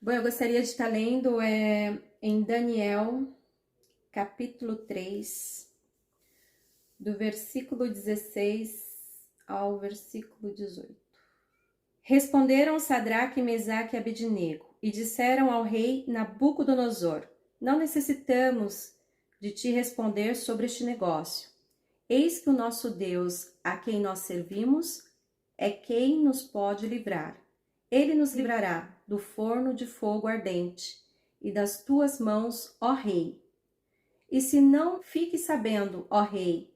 Bom, eu gostaria de estar lendo em Daniel, capítulo 3, do versículo 16 ao versículo 18. Responderam Sadraque, Mesaque e Abednego e disseram ao rei Nabucodonosor: Não necessitamos de te responder sobre este negócio. Eis que o nosso Deus, a quem nós servimos, é quem nos pode livrar. Ele nos livrará do forno de fogo ardente e das tuas mãos, ó rei. E se não, fique sabendo, ó rei,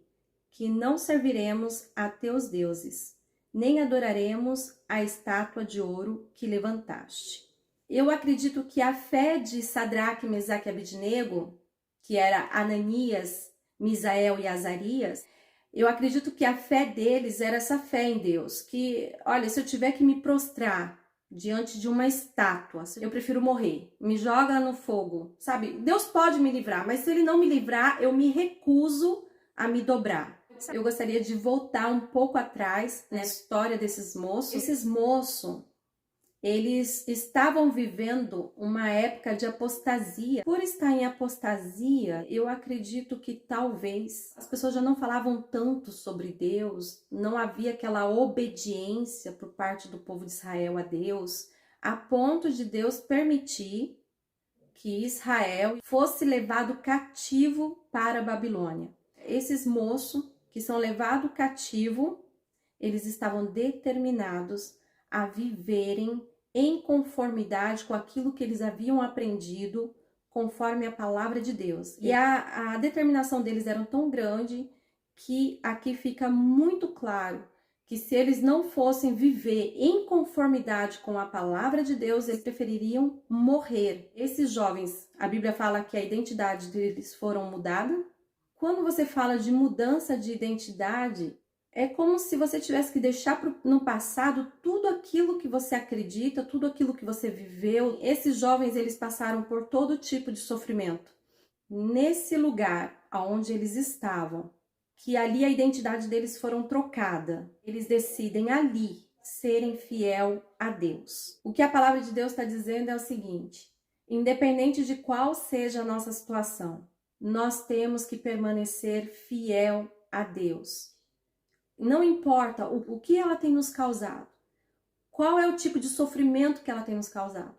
que não serviremos a teus deuses, nem adoraremos a estátua de ouro que levantaste. Eu acredito que a fé de Sadraque, Mesaque e Abednego, que era Ananias, Misael e Azarias, eu acredito que a fé deles era essa fé em Deus, que, olha, se eu tiver que me prostrar diante de uma estátua, eu prefiro morrer, me joga no fogo, sabe? Deus pode me livrar, mas se ele não me livrar, eu me recuso a me dobrar. Eu gostaria de voltar um pouco atrás na história desses moços. Esses moços, eles estavam vivendo uma época de apostasia. Por estar em apostasia, eu acredito que talvez as pessoas já não falavam tanto sobre Deus, não havia aquela obediência por parte do povo de Israel a Deus, a ponto de Deus permitir que Israel fosse levado cativo para a Babilônia. Esses moços que são levados cativo, eles estavam determinados a viverem em conformidade com aquilo que eles haviam aprendido, conforme a palavra de Deus. E a determinação deles era tão grande que aqui fica muito claro que se eles não fossem viver em conformidade com a palavra de Deus, eles prefeririam morrer. Esses jovens, a Bíblia fala que a identidade deles foram mudada. Quando você fala de mudança de identidade, é como se você tivesse que deixar no passado tudo aquilo que você acredita, tudo aquilo que você viveu. Esses jovens, eles passaram por todo tipo de sofrimento. Nesse lugar onde eles estavam, que ali a identidade deles foram trocada, eles decidem ali serem fiel a Deus. O que a palavra de Deus está dizendo é o seguinte: independente de qual seja a nossa situação, nós temos que permanecer fiel a Deus. Não importa o que ela tem nos causado, qual é o tipo de sofrimento que ela tem nos causado,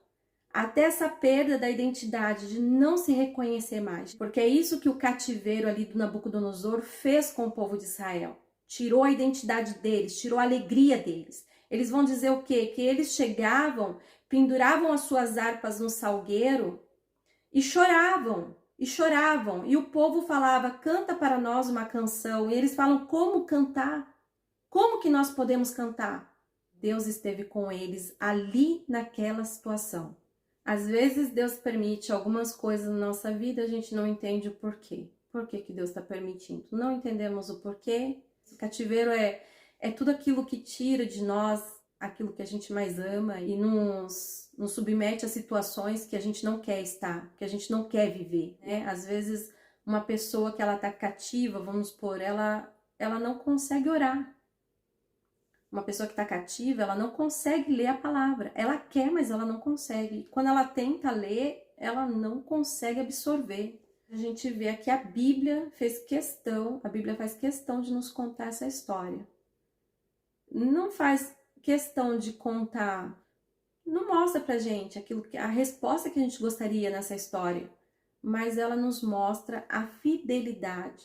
até essa perda da identidade, de não se reconhecer mais, porque é isso que o cativeiro ali do Nabucodonosor fez com o povo de Israel. Tirou a identidade deles, tirou a alegria deles. Eles vão dizer o quê? Que eles chegavam, penduravam as suas harpas no salgueiro e choravam. E o povo falava: canta para nós uma canção. E eles falam: como cantar? Como que nós podemos cantar? Deus esteve com eles ali naquela situação. Às vezes Deus permite algumas coisas na nossa vida, a gente não entende o porquê. Por que que Deus está permitindo? Não entendemos o porquê. O cativeiro é tudo aquilo que tira de nós aquilo que a gente mais ama e nos submete a situações que a gente não quer estar, que a gente não quer viver, né? Às vezes uma pessoa que ela está cativa, vamos supor, ela não consegue orar. Uma pessoa que está cativa, ela não consegue ler a palavra. Ela quer, mas ela não consegue. Quando ela tenta ler, ela não consegue absorver. A gente vê aqui a Bíblia faz questão de nos contar essa história. Não faz questão de contar, não mostra pra gente a resposta que a gente gostaria nessa história, mas ela nos mostra a fidelidade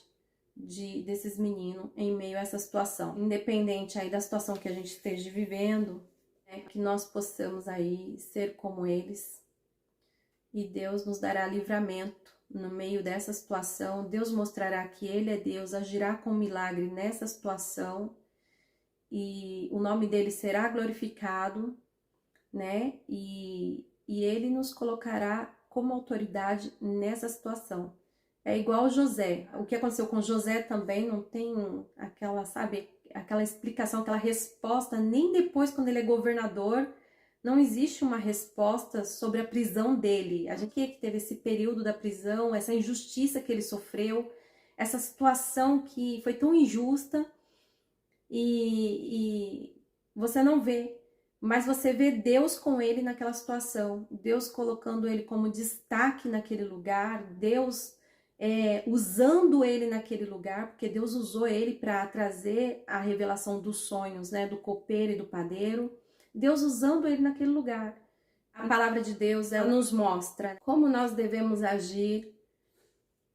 desses meninos em meio a essa situação. Independente aí da situação que a gente esteja vivendo, né, que nós possamos aí ser como eles. E Deus nos dará livramento no meio dessa situação. Deus mostrará que Ele é Deus, agirá com milagre nessa situação. E o nome dele será glorificado, né? E Ele nos colocará como autoridade nessa situação. É igual José. O que aconteceu com José também não tem aquela, sabe, aquela explicação, aquela resposta, nem depois quando ele é governador, não existe uma resposta sobre a prisão dele. A gente que teve esse período da prisão, essa injustiça que ele sofreu, essa situação que foi tão injusta e você não vê. mas você vê Deus com ele naquela situação, Deus colocando ele como destaque naquele lugar, Deus usando ele naquele lugar, porque Deus usou ele para trazer a revelação dos sonhos, né, do copeiro e do padeiro, Deus usando ele naquele lugar. A palavra de Deus, ela nos mostra como nós devemos agir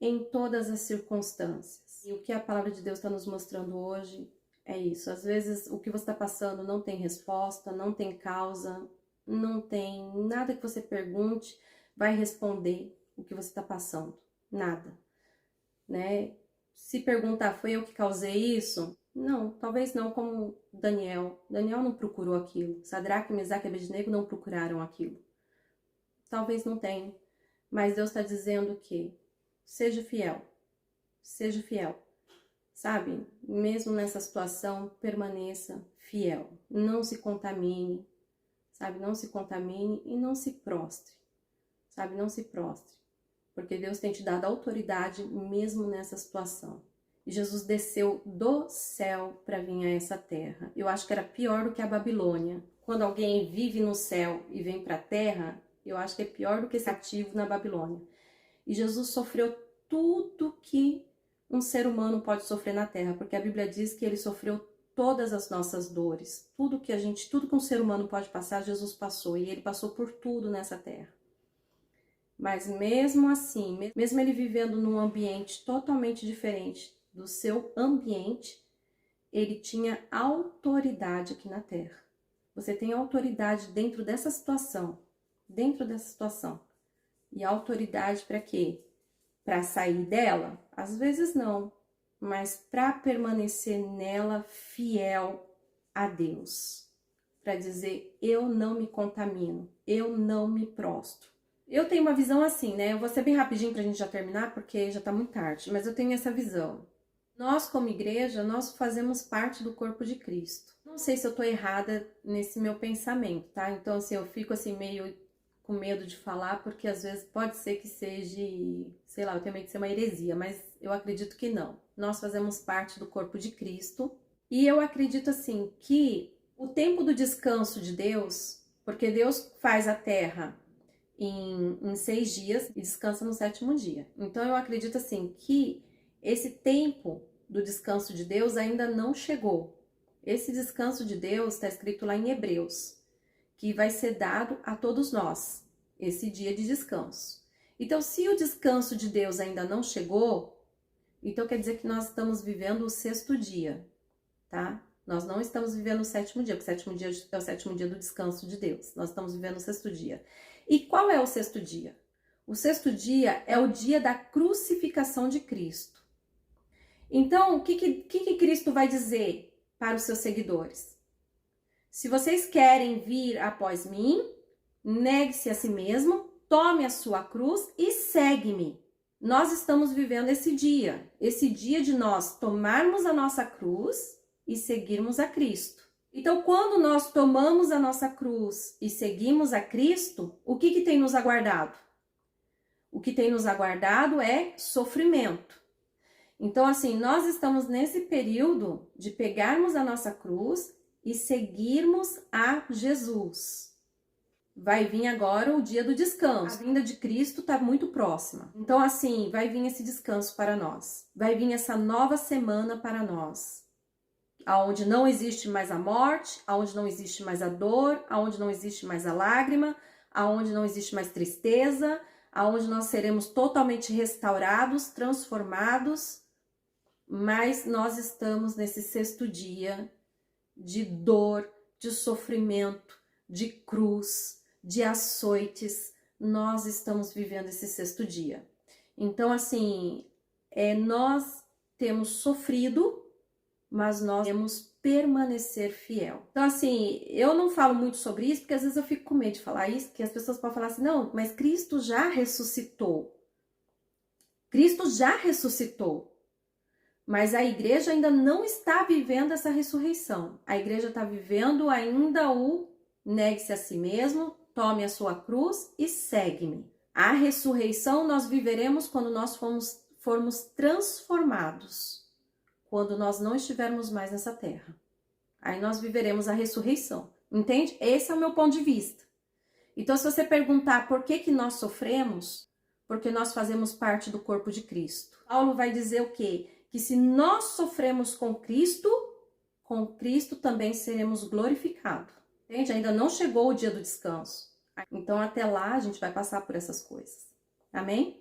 em todas as circunstâncias. E o que a palavra de Deus está nos mostrando hoje é isso. Às vezes o que você está passando não tem resposta, não tem causa, não tem nada que você pergunte vai responder o que você está passando. Nada, né? Se perguntar, foi eu que causei isso? Não, talvez não, como Daniel. Daniel não procurou aquilo. Sadraque, Mesaque e Abednego não procuraram aquilo. Talvez não tenha, mas Deus está dizendo que seja fiel, sabe? Mesmo nessa situação, permaneça fiel. Não se contamine, sabe? Não se contamine e não se prostre, sabe? Não se prostre. Porque Deus tem te dado autoridade mesmo nessa situação. E Jesus desceu do céu para vir a essa terra. Eu acho que era pior do que a Babilônia. Quando alguém vive no céu e vem para a terra, eu acho que é pior do que esse cativo na Babilônia. E Jesus sofreu tudo que um ser humano pode sofrer na terra, porque a Bíblia diz que ele sofreu todas as nossas dores. Tudo que um ser humano pode passar, Jesus passou. E ele passou por tudo nessa terra. Mas mesmo assim, mesmo ele vivendo num ambiente totalmente diferente do seu ambiente, ele tinha autoridade aqui na Terra. Você tem autoridade dentro dessa situação. E autoridade para quê? Para sair dela? Às vezes não, mas para permanecer nela fiel a Deus. Para dizer, eu não me contamino, eu não me prostro. Eu tenho uma visão assim, né? Eu vou ser bem rapidinho pra gente já terminar, porque já tá muito tarde, mas eu tenho essa visão. Nós, como igreja, nós fazemos parte do corpo de Cristo. Não sei se eu tô errada nesse meu pensamento, tá? Então, assim, eu fico assim meio com medo de falar, porque às vezes pode ser que seja, sei lá, eu tenho medo de ser uma heresia, mas eu acredito que não. Nós fazemos parte do corpo de Cristo, e eu acredito assim, que o tempo do descanso de Deus, porque Deus faz a terra em 6 dias e descansa no 7º dia. Então eu acredito assim que esse tempo do descanso de Deus ainda não chegou. Esse descanso de Deus está escrito lá em Hebreus, que vai ser dado a todos nós, esse dia de descanso. Então, se o descanso de Deus ainda não chegou, então quer dizer que nós estamos vivendo o 6º dia, tá? Nós não estamos vivendo o 7º dia, porque o 7º dia é o 7º dia do descanso de Deus. Nós estamos vivendo o 6º dia. E qual é o 6º dia? O 6º dia é o dia da crucificação de Cristo. Então, o que Cristo vai dizer para os seus seguidores? Se vocês querem vir após mim, negue-se a si mesmo, tome a sua cruz e segue-me. Nós estamos vivendo esse dia de nós tomarmos a nossa cruz e seguirmos a Cristo. Então, quando nós tomamos a nossa cruz e seguimos a Cristo, o que tem nos aguardado? O que tem nos aguardado é sofrimento. Então, assim, nós estamos nesse período de pegarmos a nossa cruz e seguirmos a Jesus. Vai vir agora o dia do descanso. A vinda de Cristo está muito próxima. Então, assim, vai vir esse descanso para nós. Vai vir essa nova semana para nós. Aonde não existe mais a morte, aonde não existe mais a dor, aonde não existe mais a lágrima, aonde não existe mais tristeza, aonde nós seremos totalmente restaurados, transformados, mas nós estamos nesse 6º dia de dor, de sofrimento, de cruz, de açoites. Nós estamos vivendo esse 6º dia. Então, assim, nós temos sofrido, mas nós devemos permanecer fiel. Então, assim, eu não falo muito sobre isso, porque às vezes eu fico com medo de falar isso, porque as pessoas podem falar assim, não, mas Cristo já ressuscitou. Cristo já ressuscitou. Mas a igreja ainda não está vivendo essa ressurreição. A igreja está vivendo ainda o negue-se a si mesmo, tome a sua cruz e segue-me. A ressurreição nós viveremos quando nós formos transformados. Quando nós não estivermos mais nessa terra. Aí nós viveremos a ressurreição. Entende? Esse é o meu ponto de vista. Então, se você perguntar por que nós sofremos, porque nós fazemos parte do corpo de Cristo. Paulo vai dizer o quê? Que se nós sofremos com Cristo também seremos glorificados. Entende? Ainda não chegou o dia do descanso. Então, até lá, a gente vai passar por essas coisas. Amém?